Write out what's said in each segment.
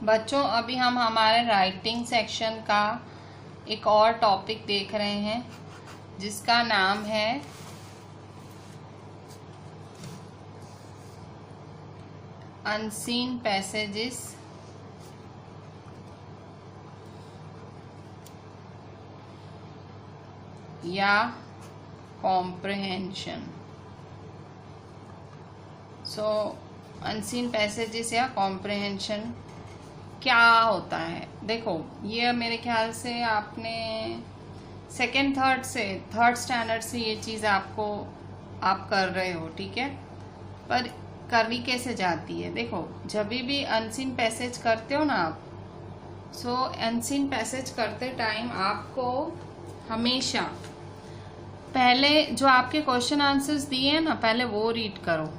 बच्चों अभी हम हमारे राइटिंग सेक्शन का एक और टॉपिक देख रहे हैं जिसका नाम है अनसीन पैसेजेस या कॉम्प्रहेंशन। सो अनसीन पैसेजेस या कॉम्प्रहेंशन क्या होता है? देखो, ये मेरे ख्याल से आपने सेकेंड थर्ड स्टैंडर्ड से ये चीज़ आप कर रहे हो, ठीक है। पर करनी कैसे जाती है? देखो, जब भी अनसीन पैसेज करते हो ना आप, सो अनसीन पैसेज करते टाइम आपको हमेशा पहले जो आपके क्वेश्चन आंसर्स दिए हैं ना, पहले वो रीड करो,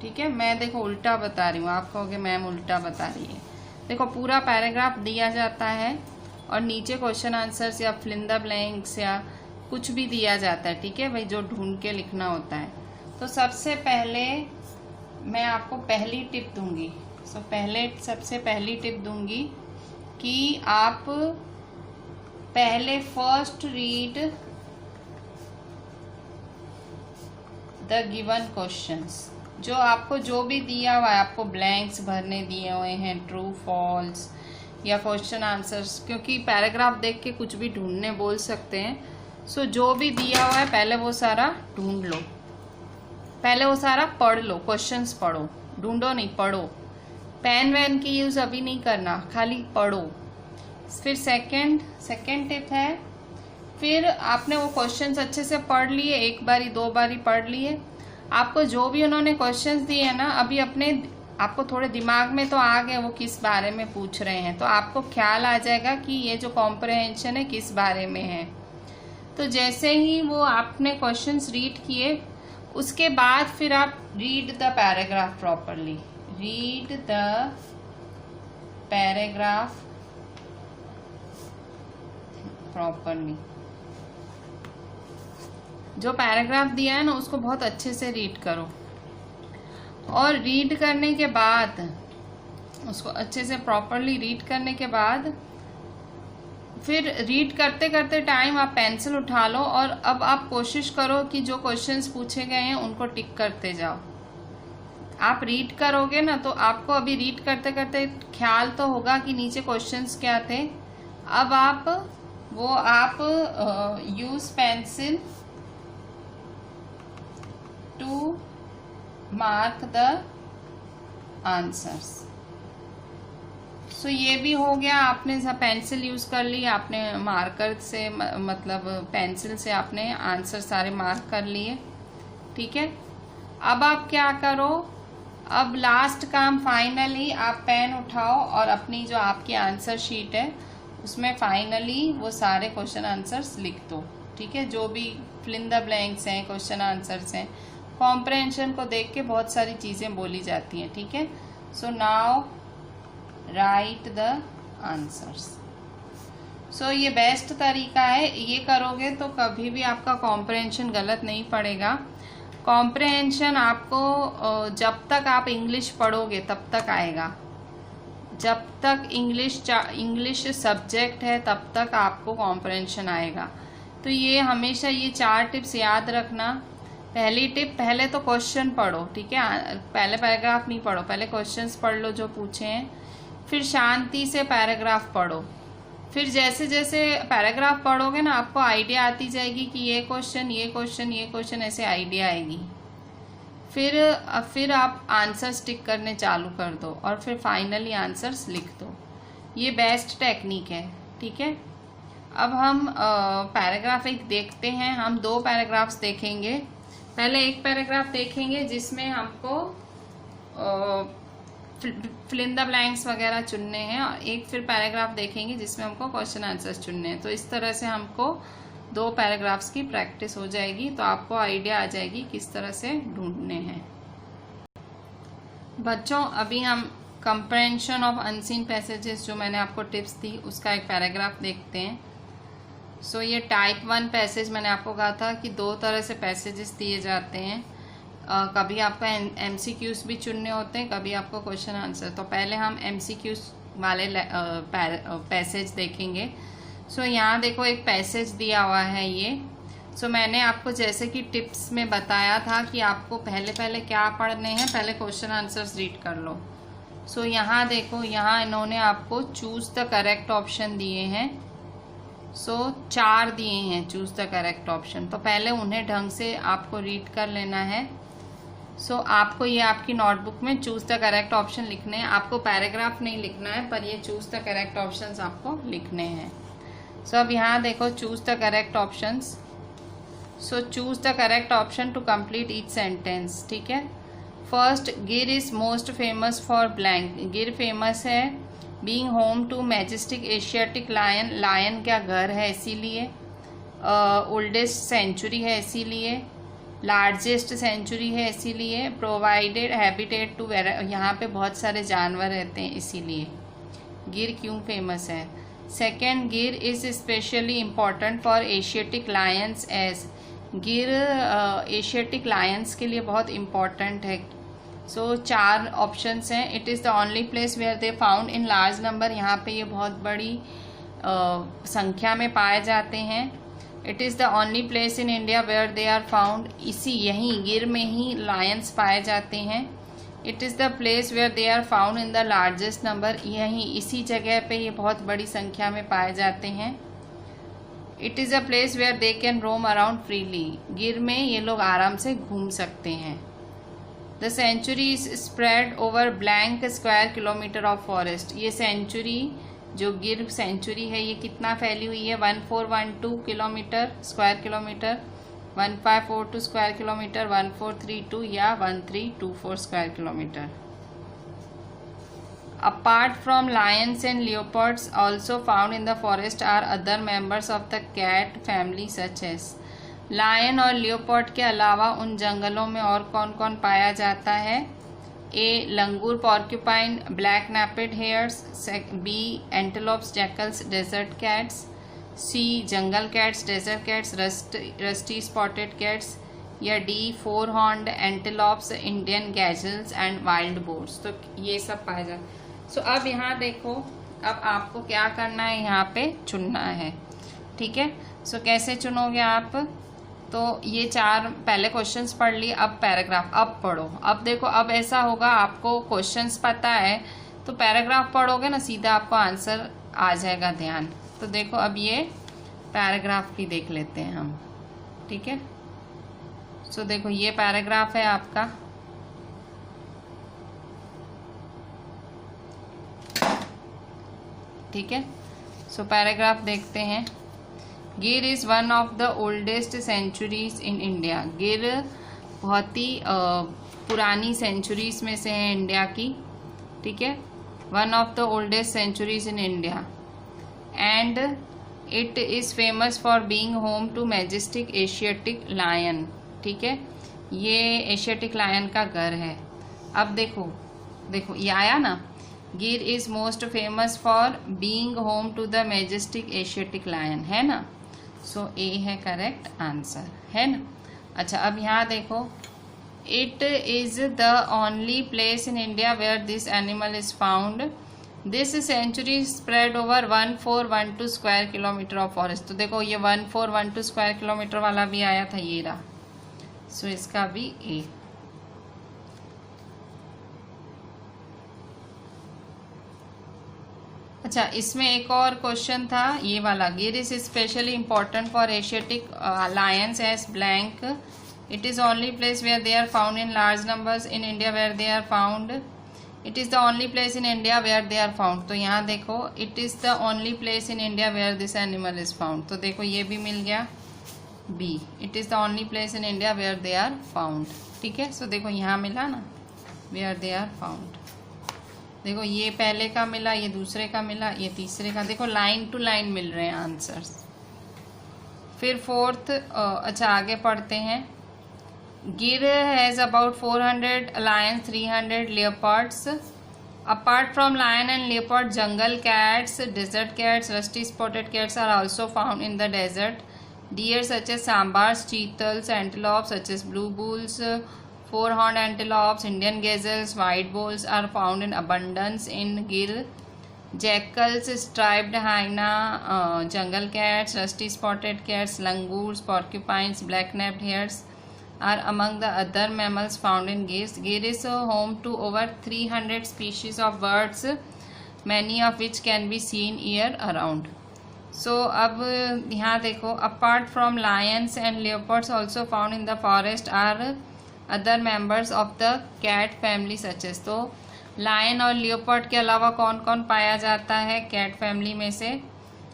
ठीक है। मैं देखो उल्टा बता रही हूँ, आप कहोगे मैम उल्टा बता रही है। देखो, पूरा पैराग्राफ दिया जाता है और नीचे क्वेश्चन आंसर्स या फिल इन द ब्लैंक्स या कुछ भी दिया जाता है, ठीक है भाई, जो ढूंढ के लिखना होता है। तो सबसे पहले मैं आपको पहली टिप दूंगी। सबसे पहली टिप दूंगी कि आप पहले first read the given questions. जो आपको जो भी दिया हुआ है, आपको ब्लैंक्स भरने दिए हुए हैं, ट्रू फॉल्स या क्वेश्चन आंसर्स, क्योंकि पैराग्राफ देख के कुछ भी ढूंढने बोल सकते हैं। सो जो भी दिया हुआ है पहले वो सारा ढूंढ लो, पहले वो सारा पढ़ लो, क्वेश्चंस पढ़ो, ढूंढो नहीं, पढ़ो। पेन वैन की यूज अभी नहीं करना, खाली पढ़ो। फिर सेकंड टिप है, फिर आपने वो क्वेश्चंस अच्छे से पढ़ लिए, एक बारी दो बारी पढ़ लिए, आपको जो भी उन्होंने क्वेश्चंस दिए हैं ना, अभी आपको थोड़े दिमाग में तो आ गए वो किस बारे में पूछ रहे हैं, तो आपको ख्याल आ जाएगा कि ये जो कॉम्प्रहेंशन है किस बारे में है। तो जैसे ही वो आपने क्वेश्चंस रीड किए, उसके बाद फिर आप read the paragraph properly. Read the paragraph properly. जो पैराग्राफ दिया है ना, उसको बहुत अच्छे से रीड करो, और रीड करने के बाद उसको अच्छे से प्रॉपरली रीड करने के बाद फिर रीड करते करते टाइम आप पेंसिल उठा लो, और अब आप कोशिश करो कि जो क्वेश्चंस पूछे गए हैं उनको टिक करते जाओ। आप रीड करोगे ना, तो आपको अभी रीड करते करते ख्याल तो होगा कि नीचे क्वेश्चंस क्या थे। अब आप use pencil to mark the answers. So ये भी हो गया, आपने पेंसिल यूज कर ली, आपने मार्कर से मतलब पेंसिल से आपने आंसर सारे मार्क कर लिए, ठीक है। अब आप क्या करो, अब लास्ट काम फाइनली आप पेन उठाओ और अपनी जो आपकी आंसर शीट है उसमें फाइनली वो सारे क्वेश्चन आंसर्स लिख दो, ठीक है। जो भी फिल इन द ब्लैंक्स हैं, क्वेश्चन आंसर्स हैं, कॉम्प्रहेंशन को देख के बहुत सारी चीजें बोली जाती हैं, ठीक है। So now write the answers. So ये बेस्ट तरीका है, ये करोगे तो कभी भी आपका कॉम्प्रहेंशन गलत नहीं पड़ेगा। कॉम्प्रहेंशन आपको जब तक आप इंग्लिश पढ़ोगे तब तक आएगा, जब तक इंग्लिश सब्जेक्ट है तब तक आपको कॉम्प्रहेंशन आएगा। तो ये हमेशा ये 4 टिप्स याद रखना। पहली टिप, पहले तो क्वेश्चन पढ़ो, ठीक है, पहले पैराग्राफ नहीं पढ़ो, पहले क्वेश्चंस पढ़ लो जो पूछे हैं, फिर शांति से पैराग्राफ पढ़ो। फिर जैसे जैसे पैराग्राफ पढ़ोगे ना, आपको आइडिया आती जाएगी कि ये क्वेश्चन ऐसे आइडिया आएगी। फिर आप आंसर्स टिक करने चालू कर दो और फिर फाइनली आंसर्स लिख दो। ये बेस्ट टेक्निक है, ठीक है। अब हम पैराग्राफ एक देखते हैं, हम 2 पैराग्राफ्स देखेंगे। पहले एक पैराग्राफ देखेंगे जिसमें हमको फिल इन द ब्लैंक्स वगैरह चुनने हैं, और एक फिर पैराग्राफ देखेंगे जिसमें हमको क्वेश्चन आंसर्स चुनने हैं। तो इस तरह से हमको 2 पैराग्राफ्स की प्रैक्टिस हो जाएगी, तो आपको आइडिया आ जाएगी किस तरह से ढूंढने हैं। बच्चों, अभी हम कॉम्प्रहेंशन ऑफ अनसीन पैसेजेस जो मैंने आपको टिप्स दी उसका एक पैराग्राफ देखते हैं। सो ये टाइप 1 पैसेज मैंने आपको कहा था कि 2 तरह से पैसेजेस दिए जाते हैं। कभी आपको MCQs भी चुनने होते हैं, कभी आपको क्वेश्चन आंसर। तो पहले हम MCQs वाले पैसेज देखेंगे। सो यहाँ देखो एक पैसेज दिया हुआ है ये। सो मैंने आपको जैसे कि टिप्स में बताया था कि आपको पहले क्या पढ़ने हैं, पहले क्वेश्चन आंसर्स रीड कर लो। सो यहाँ देखो, यहाँ इन्होंने आपको चूज द करेक्ट ऑप्शन दिए हैं। सो 4 दिए हैं चूज द करेक्ट ऑप्शन, तो पहले उन्हें ढंग से आपको रीड कर लेना है। सो आपको ये आपकी नोटबुक में चूज द करेक्ट ऑप्शन लिखने हैं। आपको पैराग्राफ नहीं लिखना है, पर ये चूज द करेक्ट ऑप्शंस आपको लिखने हैं। सो अब यहाँ देखो choose the correct options. So choose the correct option to complete each sentence. ठीक है। First, Gir is most famous for blank. Gir famous है being home to majestic Asiatic lion. Lion क्या घर है इसीलिए। ओल्डेस्ट सेंचुरी है इसीलिए। लार्जेस्ट सेंचुरी है इसीलिए। प्रोवाइडेड हैबिटेट टू, यहाँ पे बहुत सारे जानवर रहते हैं इसीलिए गिर क्यों फेमस है। Second, Gir is specially important for Asiatic lions as. Gir Asiatic lions के लिए बहुत इम्पॉर्टेंट है। सो 4 ऑप्शंस हैं। It is the only place where they found in large number. यहाँ पे ये बहुत बड़ी संख्या में पाए जाते हैं। It is the only place in India where they are found. यहीं गिर में ही लायंस पाए जाते हैं। It is the place where they are found in the largest number. यहीं इसी जगह पे ये बहुत बड़ी संख्या में पाए जाते हैं। It is a place where they can roam around freely. Gir में ये लोग आराम से घूम सकते हैं। The sanctuary is spread over blank square kilometre of forest. ये सेंचुरी जो गिर सेंचुरी है ये कितना फैली हुई है, 1412 kilometre square kilometre, 1542 square kilometre, 1432 या 1324 square kilometre. Apart from lions and leopards also found in the forest are other members of the cat family such as। Lion और लियोपर्ड के अलावा उन जंगलों में और कौन कौन पाया जाता है। A, langur porcupine, black naped hares. B, antelopes, jackals, desert cats. C, jungle cats, desert cats, rusty spotted cats. या D, 4 horned antelopes, Indian gazelles and wild boars. तो ये सब पाया जाता। सो अब यहाँ देखो, अब आपको क्या करना है, यहाँ पे चुनना है। ठीक है। सो कैसे चुनोगे आप, तो ये 4 पहले क्वेश्चंस पढ़ लिए, अब पैराग्राफ अब पढ़ो। अब देखो, अब ऐसा होगा आपको क्वेश्चंस पता है तो पैराग्राफ पढ़ोगे ना, सीधा आपको आंसर आ जाएगा ध्यान। तो देखो अब ये पैराग्राफ भी देख लेते हैं हम। ठीक है। सो देखो ये पैराग्राफ है आपका। ठीक है। सो पैराग्राफ देखते हैं। Gir is one of the oldest sanctuaries in India. Gir बहुत ही पुरानी सेंचुरीज में से है इंडिया की। ठीक है। One of the oldest sanctuaries in India and it is famous for being home to majestic Asiatic lion. ठीक है। ये एशियाटिक लायन का घर है। अब देखो देखो ये आया ना, Gir is most famous for being home to the majestic Asiatic lion, है ना। सो ए है करेक्ट आंसर, है ना। अच्छा अब यहाँ देखो, it is the only place in India where this animal is found. This sanctuary spread over 1412 square kilometre of forest. तो देखो ये 1412 स्क्वायर किलोमीटर वाला भी आया था, ये रहा। सो इसका भी ए। अच्छा इसमें एक और क्वेश्चन था ये वाला, Gir is specially important for Asiatic lions as blank. It is only place where they are found in large numbers in India where they are found. It is the only place in India where they are found. तो यहाँ देखो, it is the only place in India where this animal is found. तो देखो ये भी मिल गया B, it is the only place in India where they are found. ठीक है। सो देखो यहाँ मिला ना, वेयर दे आर फाउंड। देखो ये पहले का मिला, ये दूसरे का मिला, ये तीसरे का। देखो लाइन टू लाइन मिल रहे हैं आंसर्स। फिर फोर्थ, अच्छा आगे पढ़ते हैं। गिर has about 400 lions, 300 leopards. Apart from lion and leopard, jungle cats, desert cats, rusty spotted cats are also found in the desert. Deer such as sambars, cheetahs, antelopes such as blue bulls, four-horned antelopes, Indian gazelles, white bulls are found in abundance in Gir. jackals, striped hyena, jungle cats, rusty spotted cats, langurs, porcupines, black-napped hares are among the other mammals found in Gir. Gir is home to over 300 species of birds, many of which can be seen year around. So अब यहाँ देखो, apart from lions and leopards also found in the forest are other members of the cat family such as, तो lion और leopard के अलावा कौन कौन पाया जाता है कैट फैमिली में से?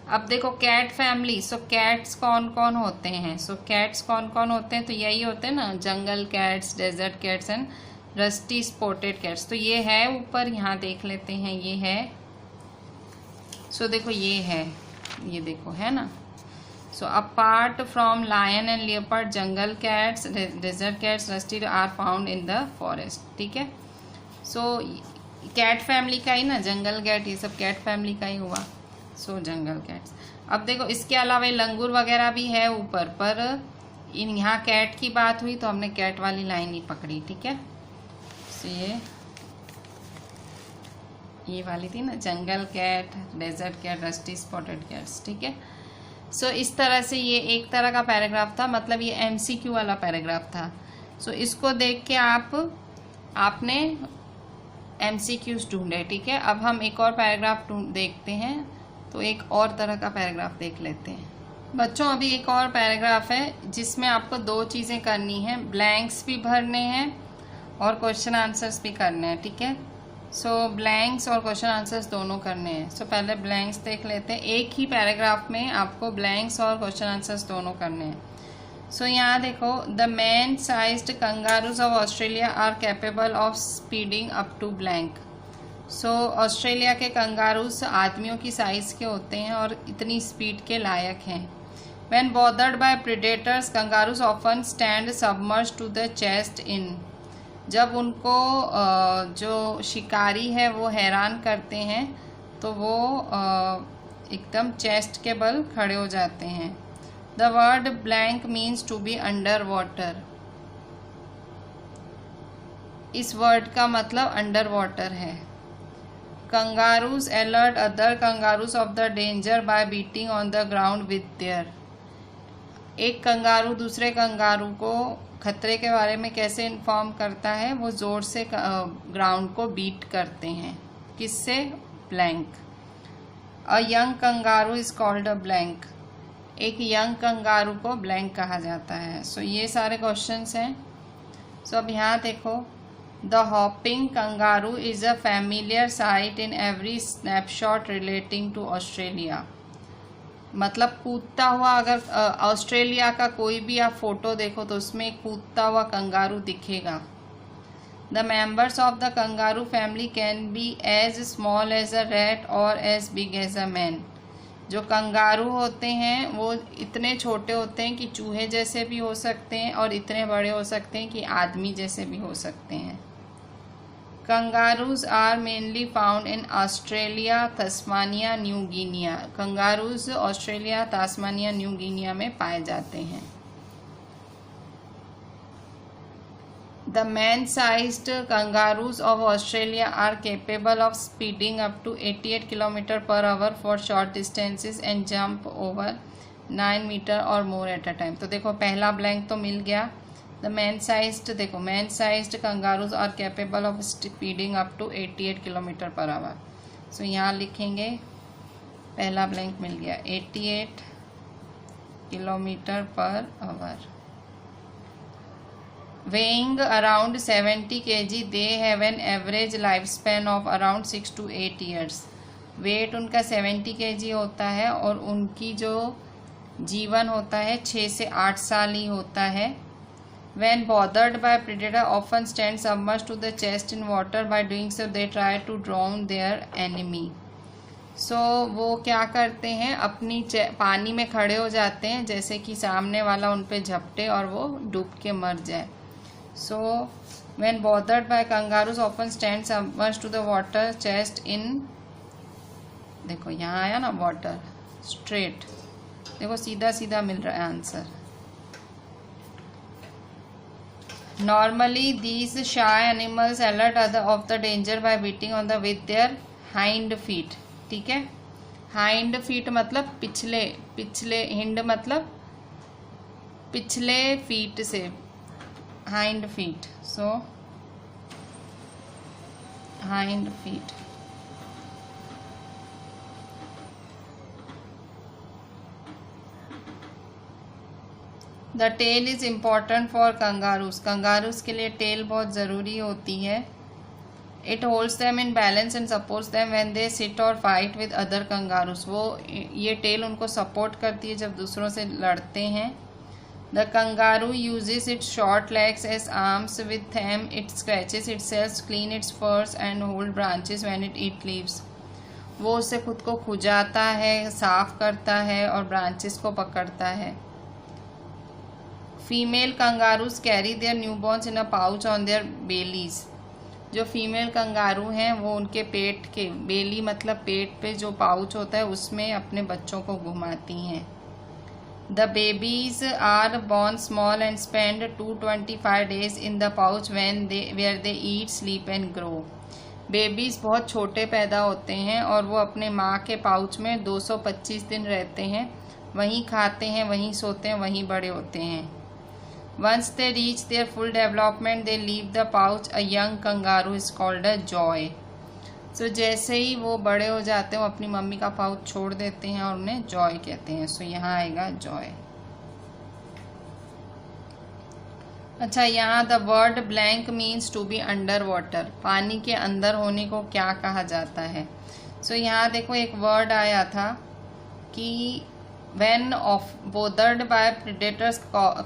अब देखो कैट फैमिली, सो कैट्स कौन कौन होते हैं? सो कैट्स कौन कौन होते हैं? तो यही होते हैं ना, jungle cats, desert cats and rusty spotted cats. तो ये है ऊपर, यहाँ देख लेते हैं, ये है। सो देखो ये है, ये देखो है ना। So apart from lion and leopard, jungle cats, desert cats, rusty are found in the forest. ठीक है, सो कैट फैमिली का ही ना, जंगल कैट, ये सब कैट फैमिली का ही हुआ। सो जंगल कैट्स। अब देखो इसके अलावा लंगूर वगैरह भी है ऊपर, पर इन यहाँ कैट की बात हुई तो हमने कैट वाली लाइन ही पकड़ी। ठीक है, सो ये वाली थी ना, jungle cat, desert cat, rusty spotted cats. ठीक है, सो इस तरह से ये एक तरह का पैराग्राफ था, मतलब ये एमसीक्यू वाला पैराग्राफ था। सो इसको देख के आपने एमसीक्यूज ढूंढे। ठीक है, अब हम एक और पैराग्राफ देखते हैं, तो एक और तरह का पैराग्राफ देख लेते हैं बच्चों। अभी एक और पैराग्राफ है जिसमें आपको दो चीज़ें करनी है, ब्लैंक्स भी भरने हैं और क्वेश्चन आंसर्स भी करने हैं। ठीक है, सो ब्लैंक्स और क्वेश्चन आंसर्स दोनों करने हैं। सो पहले ब्लैंक्स देख लेते हैं, एक ही पैराग्राफ में आपको ब्लैंक्स और क्वेश्चन आंसर्स दोनों करने हैं। सो यहाँ देखो, the man sized kangaroos of Australia are capable of speeding up to blank. So Australia के कंगारूज आदमियों की साइज के होते हैं और इतनी स्पीड के लायक हैं। When bothered by predators, kangaroos often stand submerge to the chest in. जब उनको जो शिकारी है वो हैरान करते हैं तो वो एकदम चेस्ट के बल खड़े हो जाते हैं। The word blank means to be under water. इस वर्ड का मतलब अंडर वाटर है। Kangaroos alert other kangaroos of the danger by beating on the ground with their. एक कंगारू दूसरे कंगारू को खतरे के बारे में कैसे इन्फॉर्म करता है? वो जोर से ग्राउंड को बीट करते हैं। किससे? Blank. A young kangaroo is called a blank. एक यंग कंगारू को ब्लैंक कहा जाता है। सो ये सारे क्वेश्चंस हैं। सो अब यहाँ देखो, the hopping kangaroo is a familiar sight in every snapshot relating to Australia. मतलब कूदता हुआ, अगर ऑस्ट्रेलिया का कोई भी आप फोटो देखो तो उसमें एक कूदता हुआ कंगारू दिखेगा। The members of the kangaroo family can be as small as a rat or as big as a man. जो कंगारू होते हैं वो इतने छोटे होते हैं कि चूहे जैसे भी हो सकते हैं और इतने बड़े हो सकते हैं कि आदमी जैसे भी हो सकते हैं। Kangaroos are mainly found in Australia, Tasmania, New Guinea. Kangaroos Australia, Tasmania, New Guinea में पाए जाते हैं। The man sized kangaroos of Australia are capable of speeding up to 88 kilometre per hour for short distances and jump over 9 metre or more at a time. तो देखो पहला blank तो मिल गया। द मैन साइज्ड, देखो man sized kangaroos are capable of speeding up to 88 kilometre per hour. So यहाँ लिखेंगे, पहला ब्लैंक मिल गया, 88 kilometre per hour. Weighing around 70 kg, they have an average lifespan of around 6 to 8 years. Wait उनका 70 kg होता है और उनकी जो जीवन होता है 6 से 8 साल ही होता है। When bothered by predator, often stand submerged to the chest in water. By doing so, they try to drown their enemy. So वो क्या करते हैं, अपनी पानी में खड़े हो जाते हैं जैसे कि सामने वाला उन पे झपटे और वो डूब के मर जाए। So when bothered by, kangaroos often stand submerged to the water chest in, देखो यहाँ आया ना वाटर, स्ट्रेट, देखो सीधा सीधा मिल रहा है answer. Normally these shy animals alert other of the danger by beating on the with their hind feet. ठीक है। हाइंड फीट मतलब पिछले, हिंड मतलब पिछले फीट से, hind feet, so hind feet. The tail is important for kangaroos, kangaroos के लिए tail बहुत ज़रूरी होती है। It holds them in balance and supports them when they sit or fight with other kangaroos, वो ये टेल उनको सपोर्ट करती है जब दूसरों से लड़ते हैं। The kangaroo uses its short legs as arms, with them it scratches itself, clean its furs and hold branches when it eat leaves, वो उससे खुद को खुजाता है, साफ करता है और ब्रांचेस को पकड़ता है। Female kangaroos carry their newborns in a pouch on their bellies, जो फीमेल कंगारू हैं वो उनके पेट के, बेली मतलब पेट पे जो पाउच होता है उसमें अपने बच्चों को घुमाती हैं। The babies are born small and spend 225 days in the pouch where they eat, sleep and grow, babies बहुत छोटे पैदा होते हैं और वो अपने माँ के पाउच में 225 दिन रहते हैं, वहीं खाते हैं, वहीं सोते हैं, वहीं बड़े होते हैं। Once they reach their full development, they leave the pouch. A young kangaroo is called a joy. So जैसे ही वो बड़े हो जाते हैं वो अपनी मम्मी का पाउच छोड़ देते हैं और उन्हें जॉय कहते हैं। सो यहाँ आएगा जॉय। अच्छा, यहाँ the word blank means to be under water, पानी के अंदर होने को क्या कहा जाता है। सो यहाँ देखो एक वर्ड आया था कि when bothered by predators,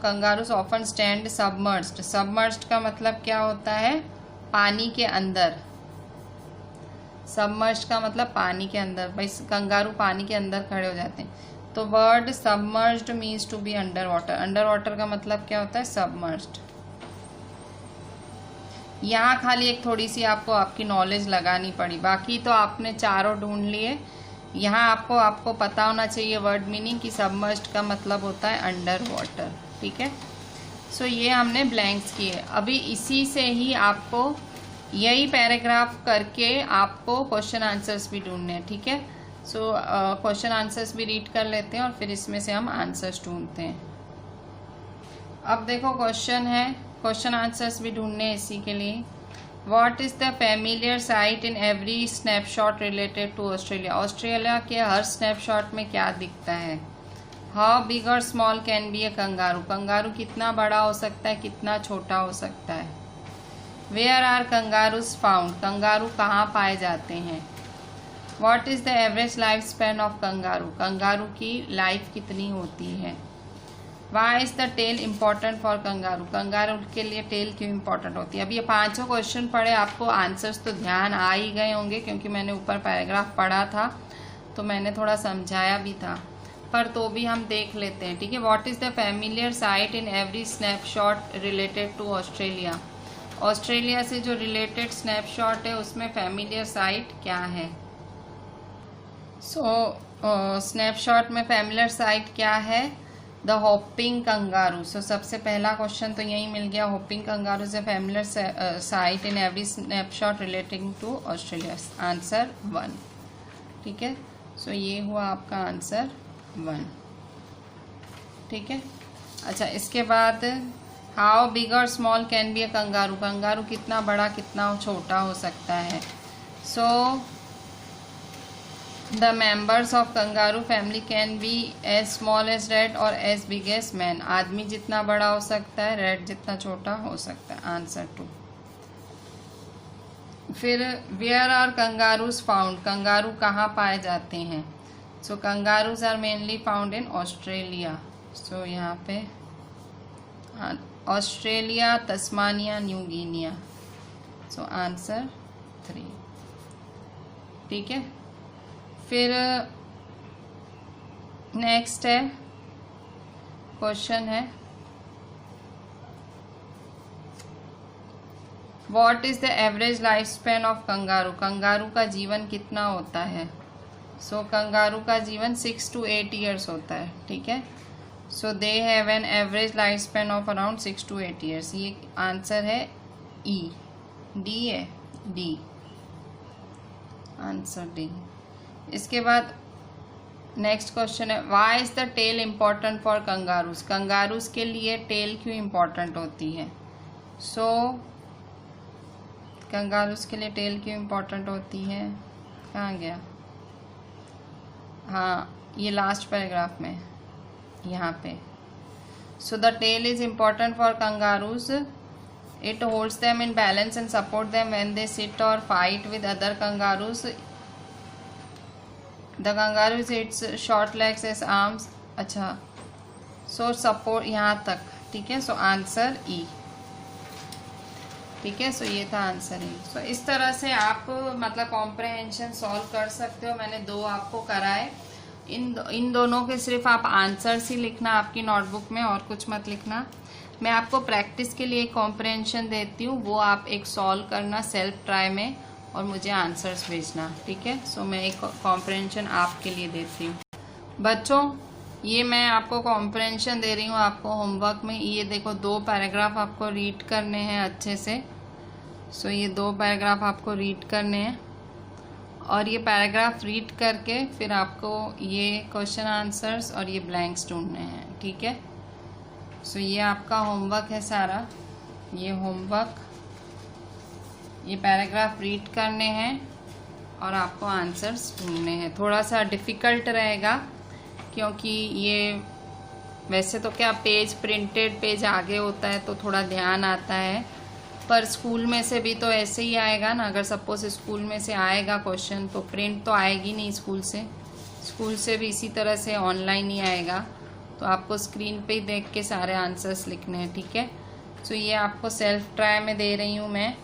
kangaroos often stand submerged. submerged का मतलब क्या होता है, पानी के अंदर। submerged का मतलब पानी के अंदर, भाई कंगारू पानी के अंदर खड़े हो जाते हैं। तो word submerged means to be under water, under water का मतलब क्या होता है, submerged। यहाँ खाली एक थोड़ी सी आपको आपकी नॉलेज लगानी पड़ी, बाकी तो आपने चारों ढूंढ लिए। यहाँ आपको पता होना चाहिए वर्ड मीनिंग कि सबमर्ज्ड का मतलब होता है अंडर वाटर, ठीक है। सो ये हमने ब्लैंक्स किए। अभी इसी से ही आपको यही पैराग्राफ करके आपको क्वेश्चन आंसर्स भी ढूंढने हैं, ठीक है। सो क्वेश्चन आंसर्स भी रीड कर लेते हैं और फिर इसमें से हम आंसर्स ढूंढते हैं। अब देखो क्वेश्चन है, क्वेश्चन आंसर्स भी ढूंढने हैं इसी के लिए। What is the familiar sight in every snapshot related to Australia? Australia के हर स्नैपशॉट में क्या दिखता है। How big or small can be a kangaroo? Kangaroo कितना बड़ा हो सकता है, कितना छोटा हो सकता है। Where are kangaroos found? कंगारू कहाँ पाए जाते हैं। What is the average life span of kangaroo? Kangaroo की लाइफ कितनी होती है। Why is the tail important for kangaroo? Kangaroo के लिए टेल क्यों इम्पोर्टेंट होती है। अब ये पांचों क्वेश्चन पढ़े, आपको आंसर्स तो ध्यान आ ही गए होंगे क्योंकि मैंने ऊपर पैराग्राफ पढ़ा था तो मैंने थोड़ा समझाया भी था, पर तो भी हम देख लेते हैं, ठीक है। What is the familiar sight in every snapshot related to Australia? Australia से जो रिलेटेड स्नैपशॉट है उसमें फैमिलियर साइट क्या है। सो स्नैपशॉट में फैमिलियर साइट क्या है, द होपिंग कंगारू। सो सबसे पहला क्वेश्चन तो यही मिल गया, होपिंग कंगारू से familiar sight in every snapshot relating to Australia, answer 1, ठीक है। सो ये हुआ आपका आंसर 1, ठीक है। अच्छा, इसके बाद हाउ बिग और small can be a kangaroo, kangaroo कितना बड़ा कितना छोटा हो सकता है। सो The members of kangaroo family can be as small as rat or as big as man. आदमी जितना बड़ा हो सकता है, रैट जितना छोटा हो सकता है, आंसर 2। फिर where are kangaroos found? कंगारू कहाँ पाए जाते हैं। So kangaroos are mainly found in Australia. So यहाँ पे Australia, Tasmania, New Guinea. So answer 3, ठीक है। फिर नेक्स्ट है क्वेश्चन है what is the average life span of kangaroo, kangaroo का जीवन कितना होता है। सो कंगारू का जीवन 6 to 8 years होता है, ठीक है। So they have an average life span of around 6 to 8 years। ये आंसर है डी है, डी, आंसर डी। इसके बाद नेक्स्ट क्वेश्चन है, why is the tail important for kangaroos? Kangaroos के लिए टेल क्यों इम्पोर्टेंट होती है? सो कंगारूज के लिए टेल क्यों इम्पोर्टेंट होती है? कहाँ गया? हाँ, ये लास्ट पैराग्राफ में यहाँ पे। So the tail is important for kangaroos. It holds them in balance and support them when they sit or fight with other kangaroos. The kangaroos its short legs as arms. अच्छा, so support यहाँ तक, ठीक है. So answer ई, ठीक है. सो ये था answer ई. सो इस तरह से आप मतलब कॉम्प्रहेंशन सॉल्व कर सकते हो. मैंने 2 आपको कराए. इन दोनों के सिर्फ आप आंसर्स ही लिखना आपकी नोटबुक में, और कुछ मत लिखना. मैं आपको प्रैक्टिस के लिए कॉम्प्रहेंशन देती हूँ, वो आप एक सॉल्व करना सेल्फ ट्राई में और मुझे आंसर्स भेजना, ठीक है. सो मैं एक कॉम्प्रहेंशन आपके लिए देती हूँ. बच्चों, ये मैं आपको कॉम्प्रहेंशन दे रही हूँ आपको होमवर्क में. ये देखो 2 पैराग्राफ आपको रीड करने हैं अच्छे से. सो ये 2 पैराग्राफ आपको रीड करने हैं, और ये पैराग्राफ रीड करके फिर आपको ये क्वेश्चन आंसर्स और ये ब्लैंक्स ढूंढने हैं, ठीक है. सो ये आपका होमवर्क है सारा. ये होमवर्क, ये पैराग्राफ रीड करने हैं और आपको आंसर्स ढूंढने हैं. थोड़ा सा डिफ़िकल्ट रहेगा क्योंकि ये वैसे तो क्या पेज प्रिंटेड पेज आगे होता है तो थोड़ा ध्यान आता है, पर स्कूल में से भी तो ऐसे ही आएगा ना. अगर सपोज स्कूल में से आएगा क्वेश्चन तो प्रिंट तो आएगी नहीं स्कूल से भी इसी तरह से ऑनलाइन ही आएगा. तो आपको स्क्रीन पे ही देख के सारे आंसर्स लिखने हैं, ठीक है. सो ये आपको सेल्फ ट्राई में दे रही हूँ मैं.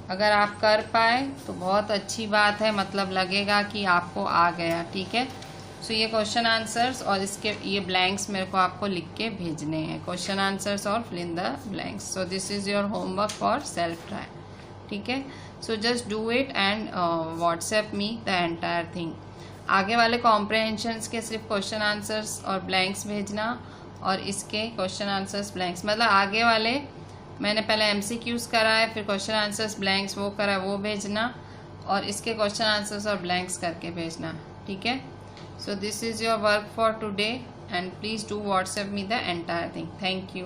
अगर आप कर पाए तो बहुत अच्छी बात है, मतलब लगेगा कि आपको आ गया, ठीक है. सो ये क्वेश्चन आंसर्स और इसके ये ब्लैंक्स मेरे को आपको लिख के भेजने हैं. क्वेश्चन आंसर्स और fill in the blanks. So this is your homework for self try, ठीक है. So just do it and WhatsApp me the entire thing. आगे वाले कॉम्प्रहेंशंस के सिर्फ क्वेश्चन आंसर्स और ब्लैंक्स भेजना, और इसके क्वेश्चन आंसर्स ब्लैंक्स, मतलब आगे वाले मैंने पहले MCQs करा है, फिर क्वेश्चन आंसर्स ब्लैंक्स वो करा है वो भेजना, और इसके क्वेश्चन आंसर्स और ब्लैंक्स करके भेजना, ठीक है. सो this is your work for today and please do WhatsApp me the entire thing. Thank you.